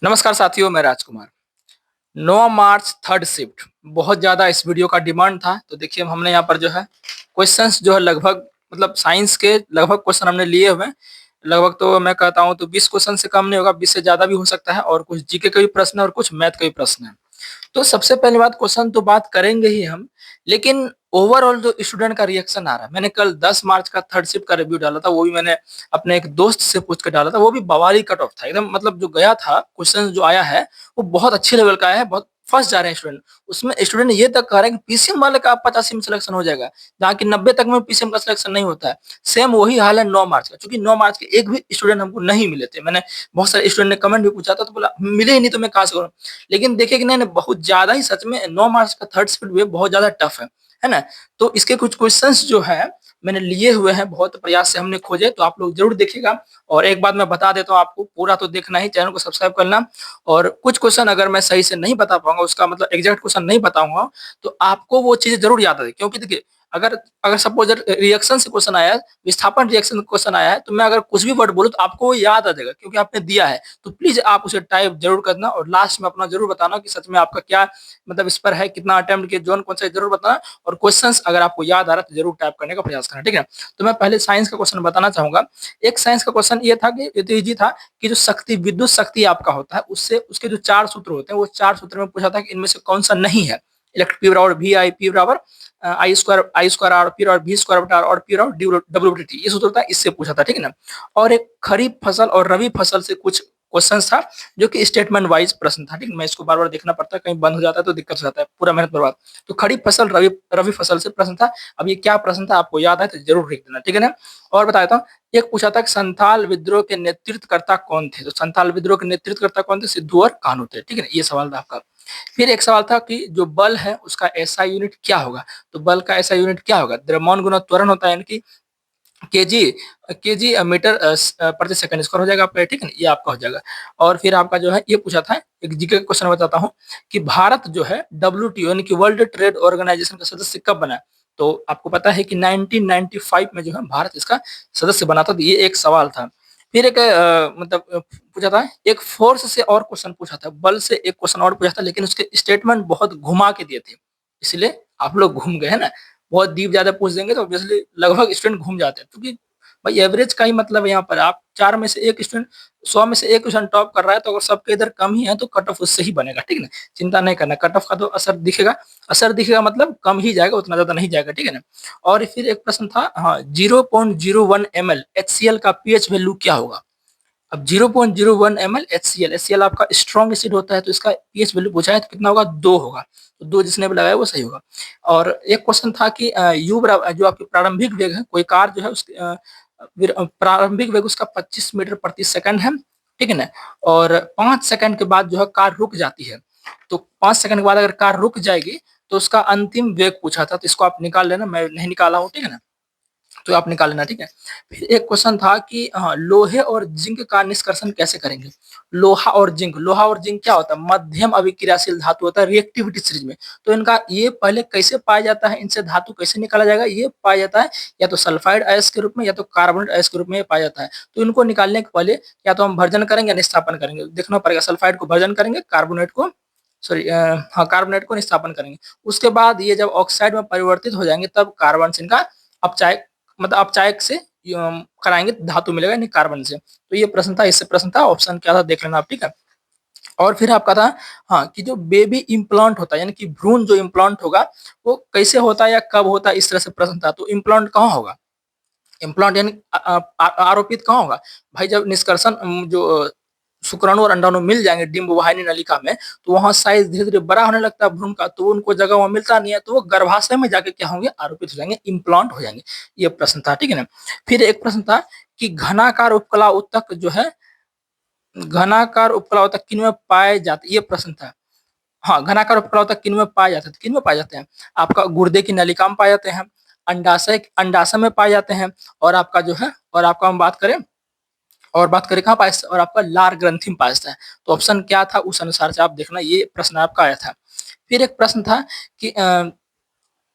नमस्कार साथियों, मैं राजकुमार। 9 मार्च थर्ड शिफ्ट बहुत ज़्यादा इस वीडियो का डिमांड था। तो देखिए हमने यहाँ पर जो है क्वेश्चंस जो है लगभग मतलब साइंस के लगभग क्वेश्चन हमने लिए हुए हैं। लगभग तो मैं कहता हूँ तो 20 क्वेश्चन से कम नहीं होगा, 20 से ज़्यादा भी हो सकता है और कुछ जीके के भी प्रश्न है और कुछ मैथ के भी प्रश्न है। तो सबसे पहली बात, क्वेश्चन तो बात करेंगे ही हम, लेकिन ओवरऑल जो स्टूडेंट का रिएक्शन आ रहा है, मैंने कल 10 मार्च का थर्ड शिफ्ट का रिव्यू डाला था, वो भी मैंने अपने एक दोस्त से पूछ के डाला था, वो भी बवाली कट ऑफ था एकदम, मतलब जो गया था क्वेश्चन जो आया है वो बहुत अच्छे लेवल का आया है, बहुत फर्स्ट जा रहे हैं स्टूडेंट। उसमें स्टूडेंट ये तक कह रहे हैं कि पीसीएम वाले का 85 में सिलेक्शन हो जाएगा, जहाँ की 90 तक में पीसीएम का सिलेक्शन नहीं होता है। सेम वही हाल है 9 मार्च का, क्योंकि 9 मार्च के एक भी स्टूडेंट हमको नहीं मिले थे। मैंने बहुत सारे स्टूडेंट ने कमेंट भी पूछा था, तो बोला मिले ही नहीं तो मैं कहाँ से करूँ। लेकिन देखिए कि नहीं, बहुत ज्यादा ही सच में 9 मार्च का थर्ड शिफ्ट भी बहुत ज्यादा टफ है ना। तो इसके कुछ क्वेश्चंस जो है मैंने लिए हुए हैं, बहुत प्रयास से हमने खोजे, तो आप लोग जरूर देखिएगा। और एक बात मैं बता देता हूँ आपको, पूरा तो देखना ही, चैनल को सब्सक्राइब करना। और कुछ क्वेश्चन अगर मैं सही से नहीं बता पाऊंगा, उसका मतलब एग्जैक्ट क्वेश्चन नहीं बताऊंगा, तो आपको वो चीजें जरूर याद आएगी। क्योंकि देखिए, अगर अगर सपोज रिएक्शन से क्वेश्चन आया है, विस्थापन रिएक्शन क्वेश्चन आया है, तो मैं अगर कुछ भी वर्ड बोलूँ तो आपको वो याद आ जाएगा, क्योंकि आपने दिया है। तो प्लीज आप उसे टाइप जरूर करना और लास्ट में अपना जरूर बताना कि सच में आपका क्या मतलब इस पर है, कितना अटेम्प्ट किया, जोन कौन सा है, जरूर बताना। और क्वेश्चंस अगर आपको याद आ रहा है तो जरूर टाइप करने का प्रयास करना, ठीक है। तो मैं पहले साइंस का क्वेश्चन बताना चाहूंगा। एक साइंस का क्वेश्चन ये था कि ये तो इजी था कि जो शक्ति, विद्युत शक्ति आपका होता है, उससे उसके जो चार सूत्र होते हैं, वो चार सूत्र में पूछा था कि इनमें से कौन सा नहीं है। इलेक्ट्रिक पी बराबर वी आई, पी बराबर आई स्क्वायर आर, पी और वी स्क्वायर बटा आर, और पी और डब्ल्यू बटे टी, ये सूत्र था, इससे पूछा था, ठीक है ना। और एक खरीफ फसल और रबी फसल से कुछ क्वेश्चन था, जो कि स्टेटमेंट वाइज प्रश्न था, ठीक है। मैं इसको बार बार देखना पड़ता है, कहीं बंद हो जाता है तो दिक्कत हो जाता है, पूरा मेहनत बर्बाद। तो खरीफ फसल रबी रबी फसल से प्रश्न था। अब ये क्या प्रश्न था आपको याद है तो जरूर लिख देना, ठीक है ना। और बता देता हूँ, एक पूछा था कि संथाल विद्रोह के नेतृत्वकर्ता कौन थे। तो संथाल विद्रोह के नेतृत्वकर्ता कौन थे, सिद्धू और कान्हू थे, ठीक है ना, ये सवाल था आपका। फिर एक सवाल था कि जो बल है उसका ऐसा यूनिट क्या होगा। तो बल का ऐसा यूनिट क्या होगा, द्रव्यमान गुना त्वरण होता है, यानी कि केजी केजी मीटर प्रति सेकंड स्क्वायर हो जाएगा आपका, ठीक है ना, ये आपका हो जाएगा। और फिर आपका जो है ये पूछा था, एक जीके का क्वेश्चन बताता हूँ, कि भारत जो है डब्ल्यूटीओ यानी कि वर्ल्ड ट्रेड ऑर्गेनाइजेशन का सदस्य कब बना। तो आपको पता है कि 1995 में जो है भारत इसका सदस्य बना था। तो ये एक सवाल था। फिर एक मतलब पूछा था, एक फोर्स से और क्वेश्चन पूछा था, बल से एक क्वेश्चन और पूछा था, लेकिन उसके स्टेटमेंट बहुत घुमा के दिए थे, इसलिए आप लोग घूम गए, है ना। बहुत डीप ज्यादा पूछ देंगे तो ऑब्वियसली लगभग स्टूडेंट घूम जाते हैं, क्योंकि भाई एवरेज का ही मतलब है यहाँ पर। आप 4 में से एक स्टूडेंट, 100 में से एक क्वेश्चन टॉप कर रहा है, तो अगर सबके इधर कम ही है तो कट ऑफ उससे ही बनेगा, ठीक है ना। चिंता नहीं करना, कट ऑफ का तो असर दिखेगा मतलब कम ही जाएगा, उतना ज्यादा नहीं जाएगा, ठीक है ना। और फिर एक प्रश्न था, हाँ, 0.01 ml HCl का पीएच वैल्यू क्या होगा। अब 0.01 ml HCl आपका स्ट्रॉन्ग एसिड होता है, तो इसका पीएच वैल्यू पूछा है तो कितना होगा, 2 होगा। तो 2 जिसने भी लगाया वो सही होगा। और एक क्वेश्चन था कि यू बराबर जो आपकी प्रारंभिक वेग है, कोई कार जो है उसकी प्रारंभिक वेग उसका 25 मीटर प्रति सेकंड है, ठीक है ना। और 5 सेकंड के बाद जो है कार रुक जाती है। तो 5 सेकंड के बाद अगर कार रुक जाएगी तो उसका अंतिम वेग पूछा था, तो इसको आप निकाल लेना, मैं नहीं निकाला हूँ, ठीक है ना। तो आप निकाल लेना, ठीक है। फिर एक क्वेश्चन था कि हाँ, लोहे और जिंक का निष्कर्षण कैसे करेंगे। लोहा और जिंक क्या होता है, मध्यम अभिक्रियाशील धातु होता है रिएक्टिविटी सीरीज में। तो इनका ये पहले कैसे पाया जाता है, इनसे धातु कैसे निकाला जाएगा, ये पाया जाता है या तो सल्फाइड अयस्क के रूप में या तो कार्बोनेट अयस्क के रूप में पाया जाता है। तो इनको निकालने के पहले या तो हम भर्जन करेंगे या निस्तापन करेंगे, देखना पड़ेगा। सल्फाइड को भर्जन करेंगे, कार्बोनेट को सॉरी हाँ कार्बोनेट को निस्तापन करेंगे। उसके बाद ये जब ऑक्साइड में परिवर्तित हो जाएंगे, तब कार्बन से इनका अपचायक मतलब अपचायक से कराएंगे, धातु मिलेगा नहीं कार्बन से। तो ये प्रश्न था, इससे प्रश्न था, ऑप्शन क्या था देख लेना आप, ठीक है। और फिर आपका था, हाँ, कि जो बेबी इम्प्लांट होता है यानी कि भ्रूण जो इम्प्लांट होगा वो कैसे होता है या कब होता है, इस तरह से प्रश्न था। तो इम्प्लांट कहाँ होगा, इम्प्लांट यानी आरोपित कहाँ होगा। भाई जब निष्कर्षण जो शुक्राणु और अंडाणु मिल जाएंगे डिम्ब वाहिनी नलिका में, तो वहां साइज धीरे धीरे बड़ा होने लगता है भ्रूण का, तो उनको जगह वहां मिलता नहीं है, तो वो गर्भाशय में जाके क्या होंगे, आरोपित हो जाएंगे, इम्प्लांट हो जाएंगे। ये प्रश्न था, ठीक है ना। फिर एक प्रश्न था कि घनाकार उपकला उत्तक जो है, घनाकार उपकला उत्तक किन में पाए जाते, ये प्रश्न था। हाँ, घनाकार उपकला उत्तक किन में पाए जाते हैं, किन में पाए जाते हैं, आपका गुर्दे की नलिका में पाए जाते हैं, अंडाशय अंडाशय में पाए जाते हैं, और आपका जो है, और आपका हम बात करें कहाँ पाया जाता है, और आपका लार ग्रंथि में पाया जाता है। तो ऑप्शन क्या था उस अनुसार से आप देखना, ये प्रश्न आपका आया था। फिर एक प्रश्न था कि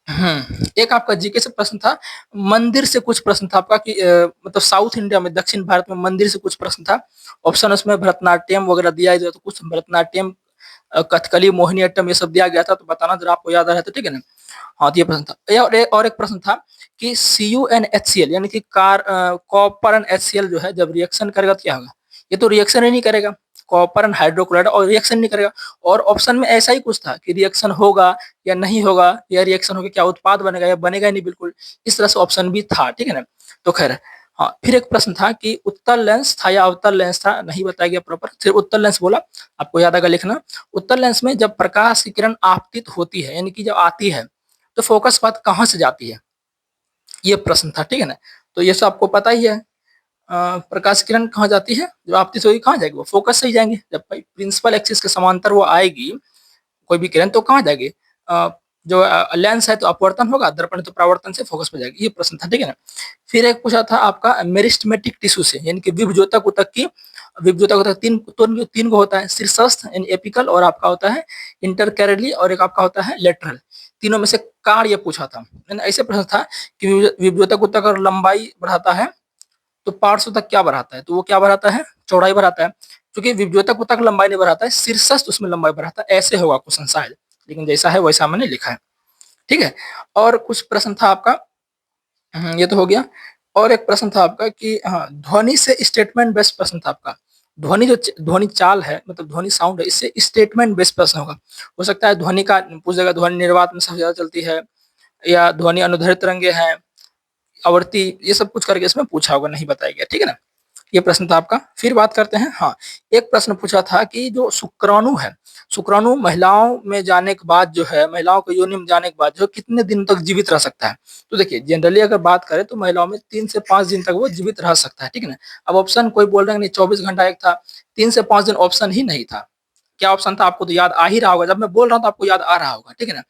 एक आपका जीके से प्रश्न था, मंदिर से कुछ प्रश्न था आपका कि मतलब साउथ इंडिया में, दक्षिण भारत में मंदिर से कुछ प्रश्न था। ऑप्शन उसमें भरतनाट्यम वगैरह दिया है, तो कुछ भरतनाट्यम, कथकली, मोहिनीअट्टम ये सब दिया गया था, तो बताना जरा आपको याद आ रहा है तो ठीक है ना। हाँ, तो ये प्रश्न था। और एक प्रश्न था कि CuNHCl यानी कि कॉपर एंड HCl जो है जब रिएक्शन करेगा तो क्या होगा। ये तो रिएक्शन ही नहीं करेगा, कॉपर एंड हाइड्रोक्लोराइड, और रिएक्शन नहीं करेगा। और ऑप्शन में ऐसा ही कुछ था कि रिएक्शन होगा या नहीं होगा, या रिएक्शन होकर क्या उत्पाद बनेगा या बनेगा ही नहीं बिल्कुल, इस तरह से ऑप्शन भी था, ठीक है ना। तो खैर, हाँ, फिर एक प्रश्न था कि उत्तल लेंस था या अवतल लेंस था, नहीं बताया गया प्रॉपर, सिर्फ उत्तल लेंस बोला। आपको याद आएगा लिखना। उत्तल लेंस में जब प्रकाश की किरण आपतित होती है, यानी कि जब आती है, तो फोकस पाथ कहाँ से जाती है, ये प्रश्न था, ठीक है ना। तो ये सब आपको पता ही है। प्रकाश किरण कहाँ जाती है, जब आपतित होगी कहाँ जाएगी, वो फोकस से ही जाएंगे। जब प्रिंसिपल एक्सिस के समांतर वो आएगी कोई भी किरण, तो कहाँ जाएगी, जो लेंस है तो अपवर्तन होगा, दर्पण तो परावर्तन से फोकस पे जाएगी, ये प्रश्न था, ठीक है ना। फिर एक पूछा था आपका मेरिस्टेमेटिक टिश्यू से, यानी कि विभज्योतक ऊतक की, विभज्योतक ऊतक तीन को होता है, शीर्षस्थ यानी एपिकल, और आपका होता है इंटरकैरली, और एक आपका होता है लेटरल। तीनों में से कार ये पूछा था। ऐसे प्रश्न था कि विभज्योतक ऊतक अगर लंबाई बढ़ाता है तो पार्श्व तक क्या बढ़ाता है, तो वो क्या बढ़ाता है, चौड़ाई बढ़ाता है। क्योंकि विभज्योतक तक लंबाई नहीं बढ़ाता है, शीर्षस्थ उसमें लंबाई बढ़ाता है, ऐसे होगा क्वेश्चन शायद, लेकिन जैसा है वैसा मैंने लिखा है, ठीक है। और कुछ प्रश्न था आपका, ये तो हो गया। और एक प्रश्न था आपका कि हाँ, ध्वनि से स्टेटमेंट बेस्ड प्रश्न था आपका। ध्वनि जो ध्वनि चाल है, मतलब ध्वनि साउंड है, इससे स्टेटमेंट बेस्ड प्रश्न होगा। हो सकता है ध्वनि का पूछ देगा, ध्वनि निर्वात में सबसे ज्यादा चलती है, या ध्वनि अनुदैर्ध्य तरंगे हैं, आवर्ती, ये सब कुछ करके इसमें पूछा होगा, नहीं बताया गया, ठीक है ना। ये प्रश्न था आपका। फिर बात करते हैं, हाँ, एक प्रश्न पूछा था कि जो शुक्राणु है, शुक्राणु महिलाओं में जाने के बाद जो है, महिलाओं के योनि में जाने के बाद जो कितने दिन तक जीवित रह सकता है। तो देखिए, जनरली अगर बात करें तो महिलाओं में 3 से 5 दिन तक वो जीवित रह सकता है, ठीक है ना। अब ऑप्शन कोई बोल रहे हैं नहीं 24 घंटा एक था, 3 से 5 दिन ऑप्शन ही नहीं था। क्या ऑप्शन था, आपको तो याद आ ही रहा होगा, जब मैं बोल रहा हूँ तो आपको याद आ रहा होगा, ठीक है ना।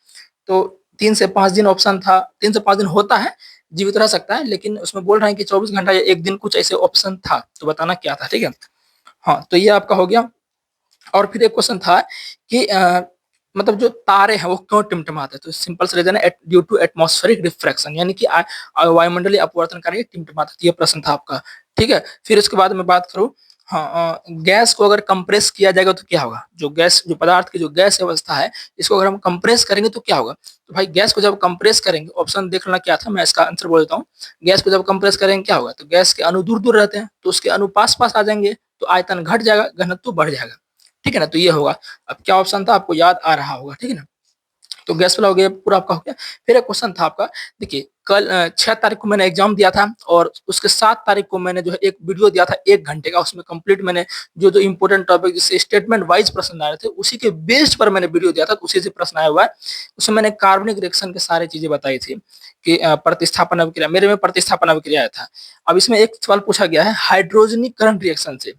तो 3 से 5 दिन ऑप्शन था, 3 से 5 दिन होता है, जीवित रह सकता है, लेकिन उसमें बोल रहे हैं कि 24 घंटा या एक दिन, कुछ ऐसे ऑप्शन था, तो बताना क्या था, ठीक है। हाँ, तो ये आपका हो गया। और फिर एक क्वेश्चन था कि मतलब जो तारे हैं वो क्यों टिमटिमाते हैं, तो सिंपल से रीजन है, ड्यू टू एटमॉस्फेरिक रिफ्रैक्शन, यानी कि वायुमंडलीय अपवर्तन कार्य टिमटिमाते हैं। ये प्रश्न था आपका, ठीक है। फिर उसके बाद मैं बात करूँ, हाँ, गैस को अगर कंप्रेस किया जाएगा तो क्या होगा, जो गैस, जो पदार्थ की जो गैस अवस्था है, इसको अगर हम कंप्रेस करेंगे तो क्या होगा। तो भाई गैस को जब कंप्रेस करेंगे, ऑप्शन देख लेना क्या था, मैं इसका आंसर बोल देता हूँ। गैस को जब कंप्रेस करेंगे क्या होगा, तो गैस के अणु दूर दूर रहते हैं, तो उसके अणु पास पास आ जाएंगे, तो आयतन घट जाएगा, घनत्व बढ़ जाएगा, ठीक है ना। तो ये होगा। अब क्या ऑप्शन था, आपको याद आ रहा होगा, ठीक है ना। तो गैस वाला हो गया, पूरा आपका हो गया। फिर एक क्वेश्चन था आपका, देखिए कल 6 तारीख को मैंने एग्जाम दिया था, और उसके 7 तारीख को मैंने जो है एक वीडियो दिया था 1 घंटे का, उसमें कंप्लीट मैंने जो जो इंपॉर्टेंट टॉपिक जिससे स्टेटमेंट वाइज प्रश्न आ रहे थे, उसी के बेस पर मैंने वीडियो दिया था, तो उसी से प्रश्न आया हुआ है। उसमें मैंने कार्बनिक रिएक्शन की सारी चीजें बताई थी कि प्रतिस्थापन अभिक्रिया, मेरे में प्रतिस्थापन अभिक्रिया आया था। अब इसमें एक सवाल पूछा गया है हाइड्रोजनीकरण रिएक्शन से,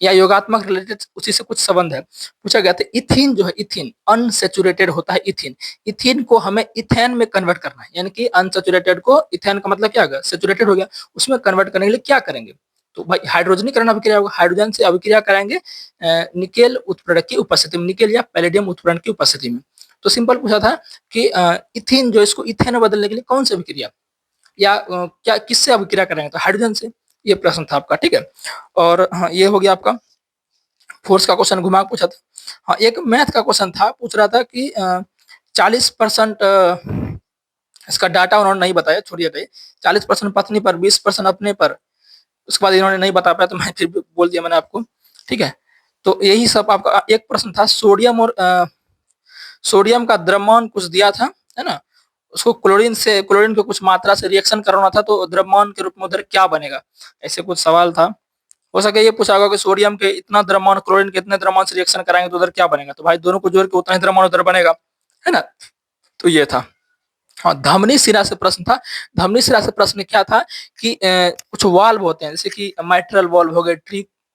या योगात्मक रिलेटेड उसी से कुछ संबंध है। पूछा गया था इथीन जो है, इथीन अनसेचुरेटेड होता है, इथीन, इथीन को हमें इथेन में कन्वर्ट करना है, यानी कि अनसेचुरेटेड को इथेन का मतलब क्या होगा, सेचुरेटेड हो गया, उसमें कन्वर्ट करने के लिए क्या करेंगे। तो भाई हाइड्रोजनीकरण अभिक्रिया होगा, हाइड्रोजन से अभिक्रिया कराएंगे निकेल उत्प्रेरक की उपस्थिति में, निकेल या पैलेडियम उत्प्रेरण की उपस्थिति में। तो सिंपल पूछा था कि इथीन जो, इसको इथेन में बदलने के लिए कौन सी अभिक्रिया, या क्या किससे अभिक्रिया करेंगे, तो हाइड्रोजन से। ये प्रश्न था आपका, ठीक है। और हाँ, ये हो गया आपका फोर्स का क्वेश्चन, घुमा पूछा था। हाँ, एक मैथ का क्वेश्चन था, पूछ रहा था कि 40% इसका डाटा उन्होंने नहीं बताया, छोड़िए गए, 40% पत्नी पर, 20% अपने पर, उसके बाद इन्होंने नहीं बता पाया, तो मैं फिर भी बोल दिया मैंने आपको, ठीक है। तो यही सब आपका। एक प्रश्न था सोडियम और सोडियम का द्रव्यमान कुछ दिया था, है ना, उसको क्लोरीन से, क्लोरीन को कुछ मात्रा से रिएक्शन करवाना था, तो द्रव्यमान के रूप में उधर क्या बनेगा, ऐसे कुछ सवाल था। हो सके ये पूछा होगा कि सोडियम के इतना द्रव्यमान, क्लोरीन के इतने द्रव्यमान से रिएक्शन कराएंगे तो उधर क्या बनेगा, तो भाई दोनों को जोड़ के उतना ही द्रव्यमान उधर बनेगा, है ना। तो ये था। हाँ, धमनी शिरा से प्रश्न था। धमनी शिरा से प्रश्न क्या था कि कुछ वाल्व होते हैं, जैसे कि माइट्रल वाल्व हो गए,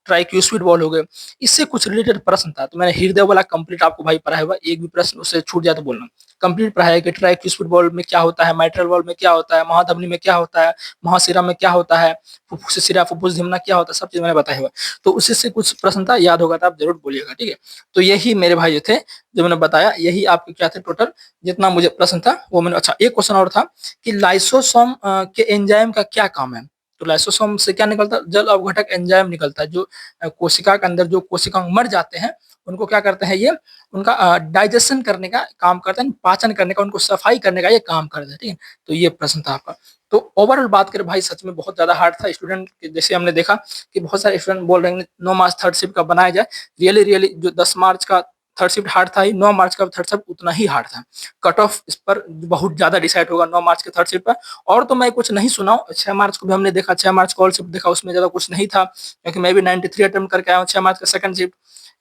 ट्राइक्यूस्पिड बॉल हो गए, इससे कुछ रिलेटेड प्रश्न था। तो मैंने हृदय वाला कंप्लीट आपको भाई पढ़ाया हुआ, एक भी प्रश्न उससे छूट जाए तो बोलना। कंप्लीट पढ़ाया है कि ट्राइक्यूस्पिड बॉल में क्या होता है, माइट्रल बॉल में क्या होता है, महाधमनी में क्या होता है, महाशिरा में क्या होता है, फुफ्फुस शिरा, फुफ्फुस धमना क्या होता है, सब चीज मैंने बताया हुआ। तो उसी से कुछ प्रश्न था, याद होगा तो आप जरूर बोलिएगा, ठीक है। तो यही मेरे भाई जो थे, जो मैंने बताया, यही आपके क्या थे टोटल, जितना मुझे प्रश्न था वो मैंने। अच्छा, एक क्वेश्चन और था कि लाइसोसोम के एंजाइम का क्या काम है। तो लाइसोसोम से क्या निकलता है, जल अवघटक एंजाइम निकलता है, जो कोशिका के अंदर जो कोशिका मर जाते हैं उनको क्या करते हैं, ये उनका डाइजेशन करने का काम करते हैं, पाचन करने का, उनको सफाई करने का ये काम करते हैं, ठीक है। तो ये प्रश्न था आपका। तो ओवरऑल बात करें भाई, सच में बहुत ज्यादा हार्ड था। स्टूडेंट जैसे हमने देखा कि बहुत सारे स्टूडेंट बोल रहे हैं 9 मार्च थर्ड शिफ्ट का बनाया जाए, रियली रियली जो 10 मार्च का थर्ड शिफ्ट हार्ड था ही, 9 मार्च का थर्ड शिफ्ट उतना ही हार्ड था। कट ऑफ इस पर बहुत ज्यादा डिसाइड होगा 9 मार्च के थर्ड शिफ्ट पर। और तो मैं कुछ नहीं सुना हूँ, 6 मार्च को भी हमने देखा, 6 मार्च को ऑल शिफ्ट देखा, उसमें ज्यादा कुछ नहीं था, क्योंकि मैं भी 93 अटेम्प्ट करके आया हूँ 6 मार्च का सेकंड शिफ्ट,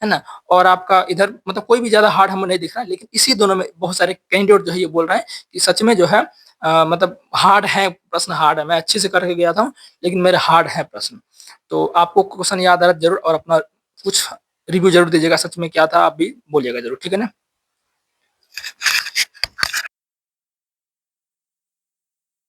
है ना। और आपका इधर मतलब कोई भी ज्यादा हार्ड हमें नहीं दिख रहा है, लेकिन इसी दोनों में बहुत सारे कैंडिडेट जो है ये बोल रहे हैं कि सच में जो है मतलब हार्ड है प्रश्न, हार्ड है। मैं अच्छे से करके गया था, लेकिन मेरे हार्ड है प्रश्न। तो आपको क्वेश्चन याद आ रहा है जरूर, और अपना कुछ रिव्यू जरूर दीजिएगा, सच में क्या था आप भी बोलिएगा जरूर, ठीक है ना।